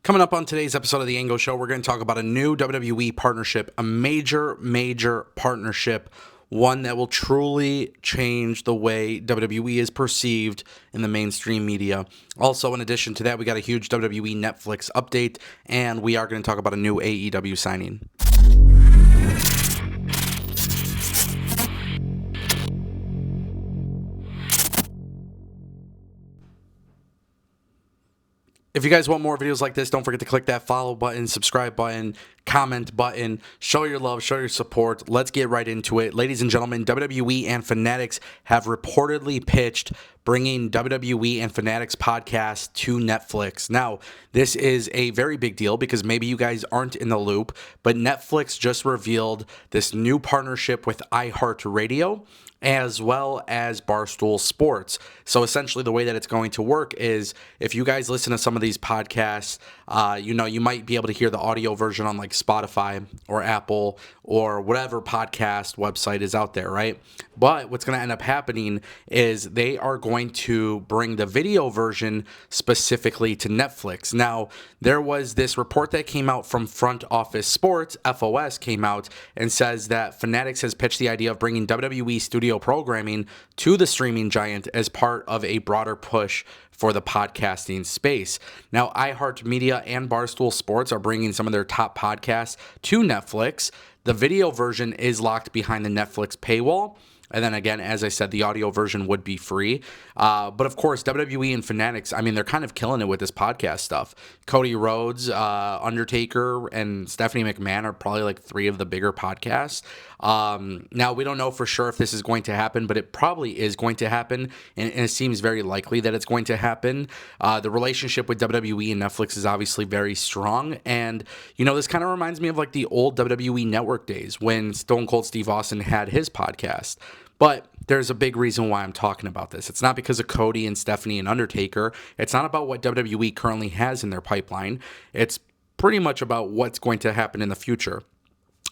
Coming up on today's episode of the Ango Show, we're going to talk about a new WWE partnership, a major partnership, one that will truly change the way WWE is perceived in the mainstream media. Also, in addition to that, we got a huge WWE Netflix update, and we are going to talk about a new AEW signing. If you guys want more videos like this, don't forget to click that follow button, subscribe button, comment button, show your love, show your support. Let's get right into it. Ladies and gentlemen, WWE and Fanatics have reportedly pitched bringing WWE and Fanatics podcast to Netflix. Now, this is a very big deal because maybe you guys aren't in the loop, but Netflix just revealed this new partnership with iHeartRadio as well as Barstool Sports. So essentially the way that it's going to work is if you guys listen to some of these podcasts, you might be able to hear the audio version on like Spotify or Apple or whatever podcast website is out there, right? But what's going to end up happening is they are going to bring the video version specifically to Netflix. Now, there was this report that came out from Front Office Sports, FOS came out and says that Fanatics has pitched the idea of bringing WWE studio programming to the streaming giant as part of a broader push for the podcasting space. Now, iHeartMedia and Barstool Sports are bringing some of their top podcasts to Netflix. The video version is locked behind the Netflix paywall. And then again, as I said, the audio version would be free. But of course, WWE and Fanatics, I mean, they're kind of killing it with this podcast stuff. Cody Rhodes, Undertaker, and Stephanie McMahon are probably like three of the bigger podcasts. Now, we don't know for sure if this is going to happen, but it probably is going to happen. And it seems very likely that it's going to happen. The relationship with WWE and Netflix is obviously very strong. And, this kind of reminds me of like the old WWE Network days when Stone Cold Steve Austin had his podcast. But there's a big reason why I'm talking about this. It's not because of Cody and Stephanie and Undertaker. It's not about what WWE currently has in their pipeline. It's pretty much about what's going to happen in the future.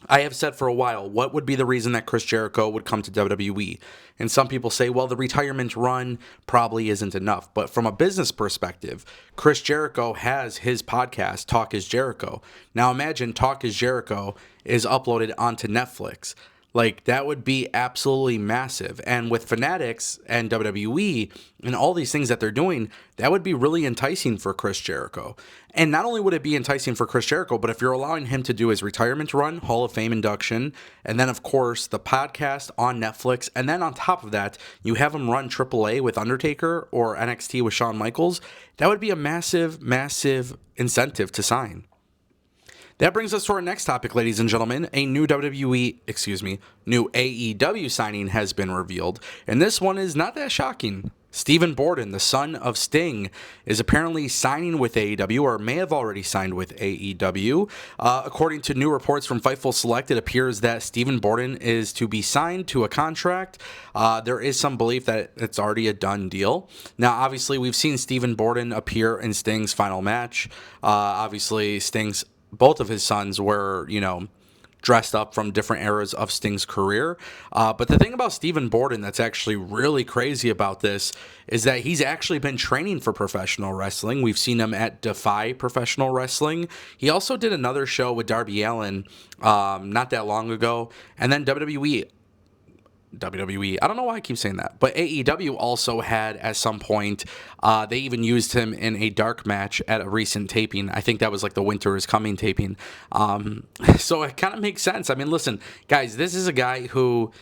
I have said for a while, what would be the reason that Chris Jericho would come to WWE? And some people say, well, the retirement run probably isn't enough. But from a business perspective, Chris Jericho has his podcast, Talk is Jericho. Now imagine Talk is Jericho is uploaded onto Netflix. Like, that would be absolutely massive. And with Fanatics and WWE and all these things that they're doing, that would be really enticing for Chris Jericho. And not only would it be enticing for Chris Jericho, but if you're allowing him to do his retirement run, Hall of Fame induction, and then, of course, the podcast on Netflix, and then on top of that, you have him run AAA with Undertaker or NXT with Shawn Michaels, that would be a massive, massive incentive to sign. That brings us to our next topic, ladies and gentlemen. A new new AEW signing has been revealed, and this one is not that shocking. Stephen Borden, the son of Sting, is apparently signing with AEW, or may have already signed with AEW. According to new reports from Fightful Select, it appears that Stephen Borden is to be signed to a contract. There is some belief that it's already a done deal. Now, obviously, we've seen Stephen Borden appear in Sting's final match. Obviously, both of his sons were, dressed up from different eras of Sting's career. But the thing about Stephen Borden that's actually really crazy about this is that he's actually been training for professional wrestling. We've seen him at Defy Professional Wrestling. He also did another show with Darby Allin not that long ago. And then WWE, I don't know why I keep saying that, but AEW also had at some point, they even used him in a dark match at a recent taping. I think that was like the Winter is Coming taping. So it kind of makes sense. I mean, listen, guys, this is a guy who,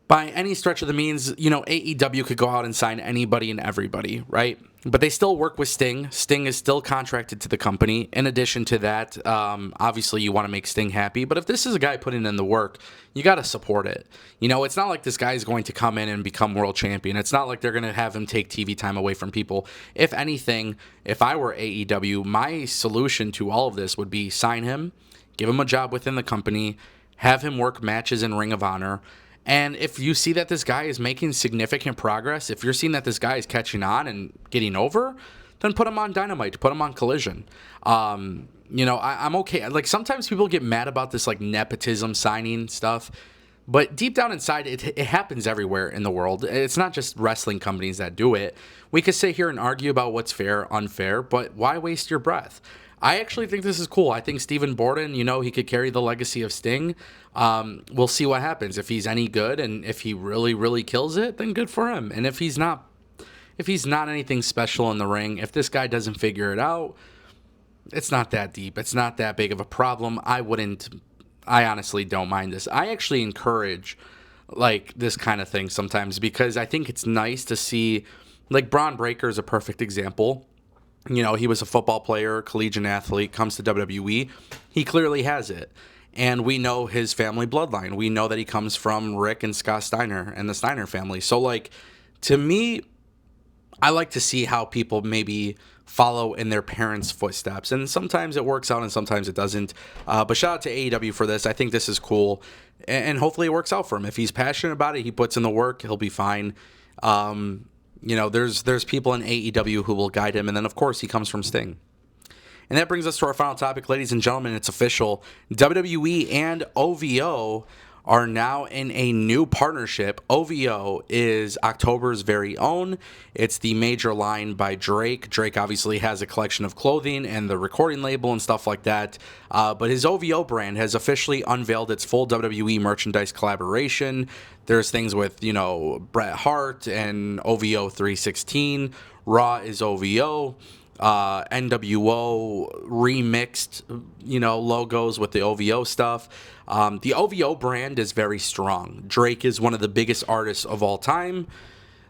by any stretch of the means, AEW could go out and sign anybody and everybody, right? But they still work with Sting. Sting is still contracted to the company. In addition to that, obviously you want to make Sting happy. But if this is a guy putting in the work, you got to support it. It's not like this guy is going to come in and become world champion. It's not like they're going to have him take TV time away from people. If anything, if I were AEW, my solution to all of this would be sign him, give him a job within the company, have him work matches in Ring of Honor. And if you see that this guy is making significant progress, if you're seeing that this guy is catching on and getting over, then put him on Dynamite, put him on Collision. I'm okay. Like, sometimes people get mad about this, like, nepotism signing stuff. But deep down inside, it happens everywhere in the world. It's not just wrestling companies that do it. We could sit here and argue about what's fair, unfair, but why waste your breath? I actually think this is cool. I think Stephen Borden, he could carry the legacy of Sting. We'll see what happens. If he's any good and if he really, really kills it, then good for him. And if he's not anything special in the ring, if this guy doesn't figure it out, it's not that deep. It's not that big of a problem. I honestly don't mind this. I actually encourage like this kind of thing sometimes because I think it's nice to see, like Braun Breaker is a perfect example. He was a football player, collegiate athlete, comes to WWE. He clearly has it. And we know his family bloodline. We know that he comes from Rick and Scott Steiner and the Steiner family. So like, to me, I like to see how people maybe follow in their parents' footsteps. And sometimes it works out and sometimes it doesn't. But shout out to AEW for this. I think this is cool. And hopefully it works out for him. If he's passionate about it, he puts in the work, he'll be fine. There's people in AEW who will guide him. And then, of course, he comes from Sting. And that brings us to our final topic, ladies and gentlemen. It's official. WWE and OVO are now in a new partnership. OVO is October's very own. It's the major line by Drake. Drake obviously has a collection of clothing and the recording label and stuff like that. But his OVO brand has officially unveiled its full WWE merchandise collaboration. There's things with, Bret Hart and OVO 316. Raw is OVO. NWO remixed, logos with the OVO stuff. The OVO brand is very strong. Drake is one of the biggest artists of all time.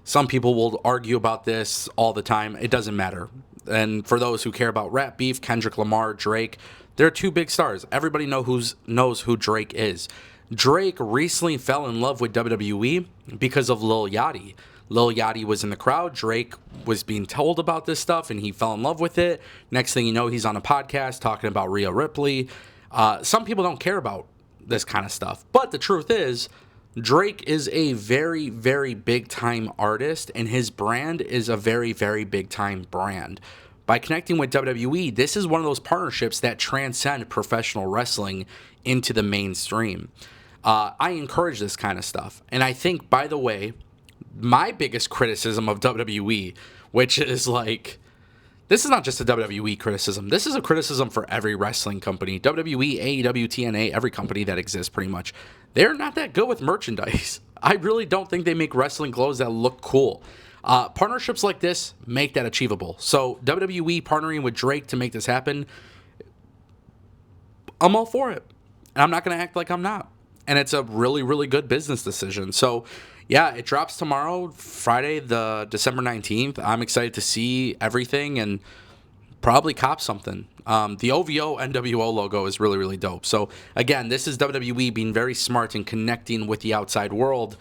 Some people will argue about this all the time. It doesn't matter. And for those who care about rap beef, Kendrick Lamar, Drake, they're two big stars. Everybody knows who Drake is. Drake recently fell in love with WWE because of Lil Yachty. Lil Yachty was in the crowd. Drake was being told about this stuff, and he fell in love with it. Next thing you know, he's on a podcast talking about Rhea Ripley. Some people don't care about this kind of stuff. But the truth is, Drake is a very, very big-time artist, and his brand is a very, very big-time brand. By connecting with WWE, this is one of those partnerships that transcend professional wrestling into the mainstream. I encourage this kind of stuff. And I think, by the way, my biggest criticism of WWE, which is like, this is not just a WWE criticism. This is a criticism for every wrestling company. WWE, AEW, TNA, every company that exists pretty much. They're not that good with merchandise. I really don't think they make wrestling clothes that look cool. Partnerships like this make that achievable. So WWE partnering with Drake to make this happen, I'm all for it. And I'm not going to act like I'm not. And it's a really, really good business decision. So yeah, it drops tomorrow, Friday, the December 19th. I'm excited to see everything and probably cop something. The OVO NWO logo is really, really dope. So again, this is WWE being very smart and connecting with the outside world.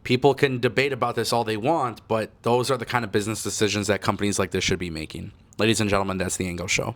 People can debate about this all they want, but those are the kind of business decisions that companies like this should be making. Ladies and gentlemen, that's the Ango Show.